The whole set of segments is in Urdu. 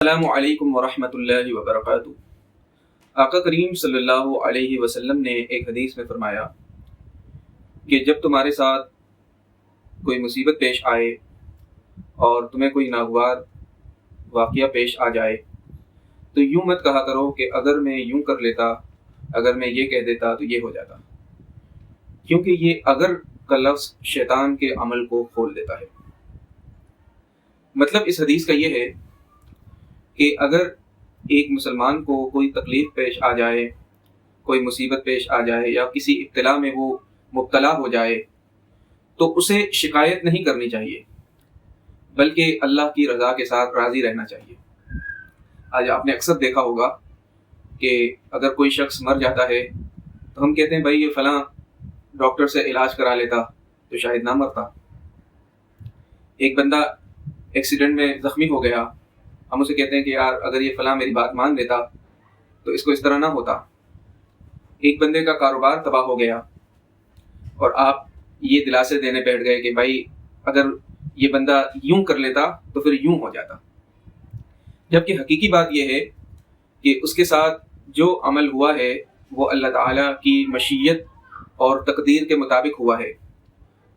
السلام علیکم ورحمۃ اللہ وبرکاتہ۔ آقا کریم صلی اللہ علیہ وسلم نے ایک حدیث میں فرمایا کہ جب تمہارے ساتھ کوئی مصیبت پیش آئے اور تمہیں کوئی ناگوار واقعہ پیش آ جائے تو یوں مت کہا کرو کہ اگر میں یوں کر لیتا، اگر میں یہ کہہ دیتا تو یہ ہو جاتا، کیونکہ یہ اگر کا لفظ شیطان کے عمل کو کھول دیتا ہے۔ مطلب اس حدیث کا یہ ہے کہ اگر ایک مسلمان کو کوئی تکلیف پیش آ جائے، کوئی مصیبت پیش آ جائے یا کسی ابتلا میں وہ مبتلا ہو جائے تو اسے شکایت نہیں کرنی چاہیے، بلکہ اللہ کی رضا کے ساتھ راضی رہنا چاہیے۔ آج آپ نے اکثر دیکھا ہوگا کہ اگر کوئی شخص مر جاتا ہے تو ہم کہتے ہیں بھائی یہ فلاں ڈاکٹر سے علاج کرا لیتا تو شاید نہ مرتا۔ ایک بندہ ایکسیڈنٹ میں زخمی ہو گیا، ہم اسے کہتے ہیں کہ یار اگر یہ فلاں میری بات مان لیتا تو اس کو اس طرح نہ ہوتا۔ ایک بندے کا کاروبار تباہ ہو گیا اور آپ یہ دلاسے دینے بیٹھ گئے کہ بھائی اگر یہ بندہ یوں کر لیتا تو پھر یوں ہو جاتا، جبکہ حقیقی بات یہ ہے کہ اس کے ساتھ جو عمل ہوا ہے وہ اللہ تعالیٰ کی مشیت اور تقدیر کے مطابق ہوا ہے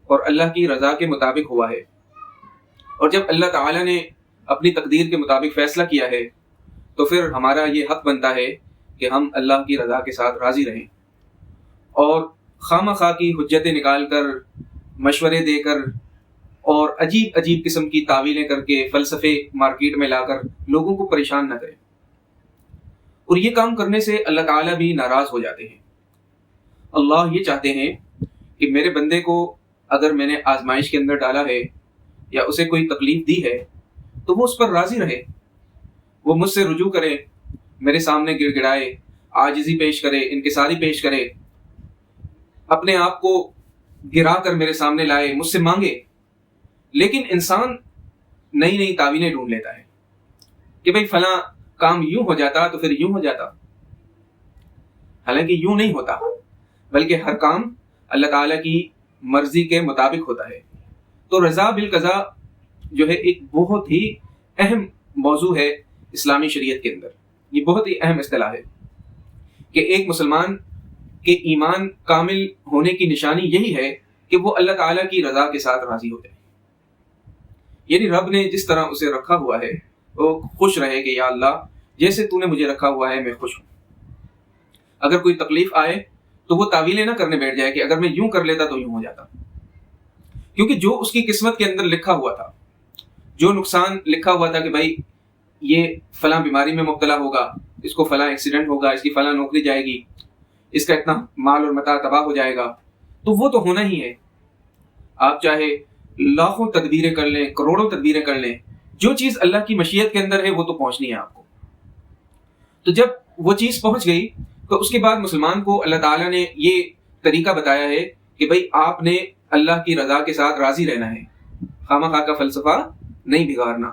اور اللہ کی رضا کے مطابق ہوا ہے، اور جب اللہ تعالیٰ نے اپنی تقدیر کے مطابق فیصلہ کیا ہے تو پھر ہمارا یہ حق بنتا ہے کہ ہم اللہ کی رضا کے ساتھ راضی رہیں، اور خواہ خواہ کی حجتیں نکال کر، مشورے دے کر اور عجیب عجیب قسم کی تعویلیں کر کے، فلسفے مارکیٹ میں لا کر لوگوں کو پریشان نہ کریں۔ اور یہ کام کرنے سے اللہ تعالیٰ بھی ناراض ہو جاتے ہیں۔ اللہ یہ چاہتے ہیں کہ میرے بندے کو اگر میں نے آزمائش کے اندر ڈالا ہے یا اسے کوئی تکلیف دی ہے تو وہ اس پر راضی رہے، وہ مجھ سے رجوع کرے، میرے سامنے گڑ گڑائے، عاجزی پیش کرے، انکساری پیش کرے، اپنے آپ کو گرا کر میرے سامنے لائے، مجھ سے مانگے۔ لیکن انسان نئی نئی تعویلیں ڈھونڈ لیتا ہے کہ بھئی فلاں کام یوں ہو جاتا تو پھر یوں ہو جاتا، حالانکہ یوں نہیں ہوتا، بلکہ ہر کام اللہ تعالیٰ کی مرضی کے مطابق ہوتا ہے۔ تو رضا بالقضاء جو ہے ایک بہت ہی اہم موضوع ہے اسلامی شریعت کے اندر، یہ بہت ہی اہم اصطلاح ہے کہ ایک مسلمان کے ایمان کامل ہونے کی نشانی یہی ہے کہ وہ اللہ تعالیٰ کی رضا کے ساتھ راضی ہو جائے، یعنی رب نے جس طرح اسے رکھا ہوا ہے وہ خوش رہے کہ یا اللہ جیسے تو نے مجھے رکھا ہوا ہے میں خوش ہوں۔ اگر کوئی تکلیف آئے تو وہ تعویلیں نہ کرنے بیٹھ جائے کہ اگر میں یوں کر لیتا تو یوں ہو جاتا، کیونکہ جو اس کی قسمت کے اندر لکھا ہوا تھا، جو نقصان لکھا ہوا تھا کہ بھائی یہ فلاں بیماری میں مبتلا ہوگا، اس کو فلاں ایکسیڈنٹ ہوگا، اس کی فلاں نوکری جائے گی، اس کا اتنا مال اور متاع تباہ ہو جائے گا، تو وہ تو ہونا ہی ہے۔ آپ چاہے لاکھوں تدبیریں کر لیں، کروڑوں تدبیریں کر لیں، جو چیز اللہ کی مشیت کے اندر ہے وہ تو پہنچنی ہے آپ کو۔ تو جب وہ چیز پہنچ گئی تو اس کے بعد مسلمان کو اللہ تعالیٰ نے یہ طریقہ بتایا ہے کہ بھائی آپ نے اللہ کی رضا کے ساتھ راضی رہنا ہے، خواہ خواہ کا فلسفہ نہیں بگاڑنا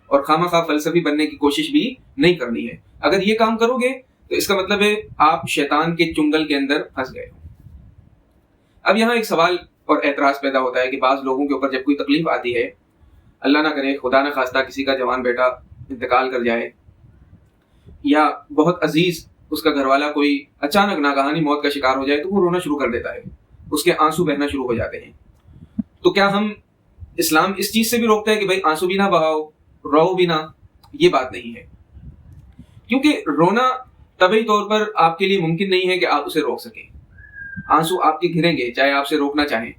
اور خواہ خواہ فلسفی بننے کی کوشش بھی نہیں کرنی ہے۔ اگر یہ کام کرو گے تو اس کا مطلب ہے آپ شیطان کے چنگل کے اندر پھنس گئے ہو۔ اب یہاں ایک سوال اور اعتراض پیدا ہوتا ہے کہ بعض لوگوں کے اوپر جب کوئی تکلیف آتی ہے، اللہ نہ کرے خدا نہ خواستہ کسی کا جوان بیٹا انتقال کر جائے یا بہت عزیز اس کا گھر والا کوئی اچانک ناگہانی موت کا شکار ہو جائے تو وہ رونا شروع کر دیتا ہے، اس کے آنسو بہنا شروع ہو جاتے ہیں۔ تو کیا ہم اسلام اس چیز سے بھی روکتا ہے کہ بھائی آنسو بھی نہ بہاؤ، رو بھی نہ؟ یہ بات نہیں ہے، کیونکہ رونا طبعی طور پر آپ کے لیے ممکن نہیں ہے کہ آپ اسے روک سکیں۔ آنسو آپ کے گریں گے چاہے آپ سے روکنا چاہیں،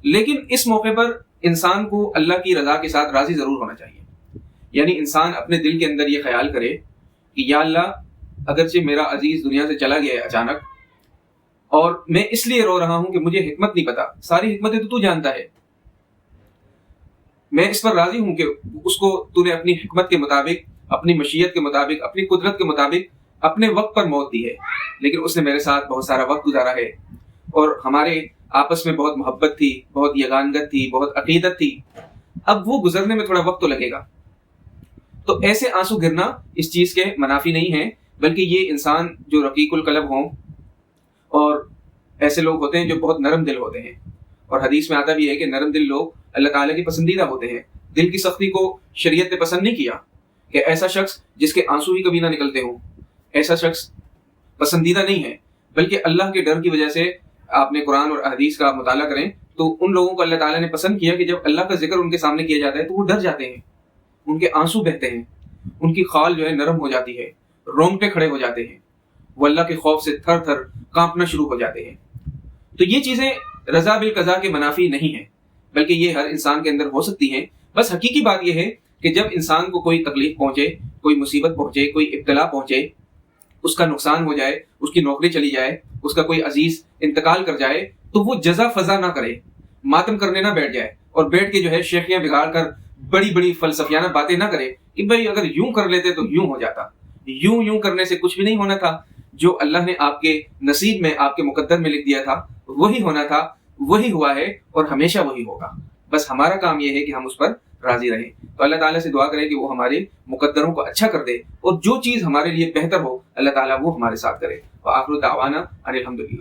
لیکن اس موقع پر انسان کو اللہ کی رضا کے ساتھ راضی ضرور ہونا چاہیے۔ یعنی انسان اپنے دل کے اندر یہ خیال کرے کہ یا اللہ اگرچہ میرا عزیز دنیا سے چلا گیا ہے اچانک، اور میں اس لیے رو رہا ہوں کہ مجھے حکمت نہیں پتا، ساری حکمتیں تو جانتا ہے، میں اس پر راضی ہوں کہ اس کو تو نے اپنی حکمت کے مطابق، اپنی مشیت کے مطابق، اپنی قدرت کے مطابق اپنے وقت پر موت دی ہے، لیکن اس نے میرے ساتھ بہت سارا وقت گزارا ہے اور ہمارے آپس میں بہت محبت تھی، بہت یگانگت تھی، بہت عقیدت تھی، اب وہ گزرنے میں تھوڑا وقت تو لگے گا۔ تو ایسے آنسو گرنا اس چیز کے منافی نہیں ہے، بلکہ یہ انسان جو رقیق القلب ہوں، اور ایسے لوگ ہوتے ہیں جو بہت نرم دل ہوتے ہیں، اور حدیث میں آتا بھی ہے کہ نرم دل لوگ اللہ تعالیٰ کے پسندیدہ ہوتے ہیں۔ دل کی سختی کو شریعت نے پسند نہیں کیا کہ ایسا شخص جس کے آنسو ہی کبھی نہ نکلتے ہوں، ایسا شخص پسندیدہ نہیں ہے، بلکہ اللہ کے ڈر کی وجہ سے آپ نے قرآن اور حدیث کا مطالعہ کریں تو ان لوگوں کو اللہ تعالیٰ نے پسند کیا کہ جب اللہ کا ذکر ان کے سامنے کیا جاتا ہے تو وہ ڈر جاتے ہیں، ان کے آنسو بہتے ہیں، ان کی خال جو ہے نرم ہو جاتی ہے، رونگٹے کھڑے ہو جاتے ہیں، وہ اللہ کے خوف سے تھر تھر کانپنا شروع ہو جاتے ہیں۔ تو یہ چیزیں رضا بالقضاء کے منافی نہیں ہیں، بلکہ یہ ہر انسان کے اندر ہو سکتی ہیں۔ بس حقیقی بات یہ ہے کہ جب انسان کو کوئی تکلیف پہنچے، کوئی مصیبت پہنچے، کوئی ابتلا پہنچے، اس کا نقصان ہو جائے، اس کی نوکری چلی جائے، اس کا کوئی عزیز انتقال کر جائے، تو وہ جزا فضا نہ کرے، ماتم کرنے نہ بیٹھ جائے اور بیٹھ کے جو ہے شیخیاں بگاڑ کر بڑی بڑی فلسفیانہ باتیں نہ کرے کہ بھئی اگر یوں کر لیتے تو یوں ہو جاتا۔ یوں کرنے سے کچھ بھی نہیں ہونا تھا، جو اللہ نے آپ کے نصیب میں، آپ کے مقدر میں لکھ دیا تھا وہی ہونا تھا، وہی ہوا ہے اور ہمیشہ وہی ہوگا۔ بس ہمارا کام یہ ہے کہ ہم اس پر راضی رہیں۔ تو اللہ تعالیٰ سے دعا کریں کہ وہ ہمارے مقدروں کو اچھا کر دے اور جو چیز ہمارے لیے بہتر ہو اللہ تعالیٰ وہ ہمارے ساتھ کرے۔ وآخر دعوانا ان الحمدللہ۔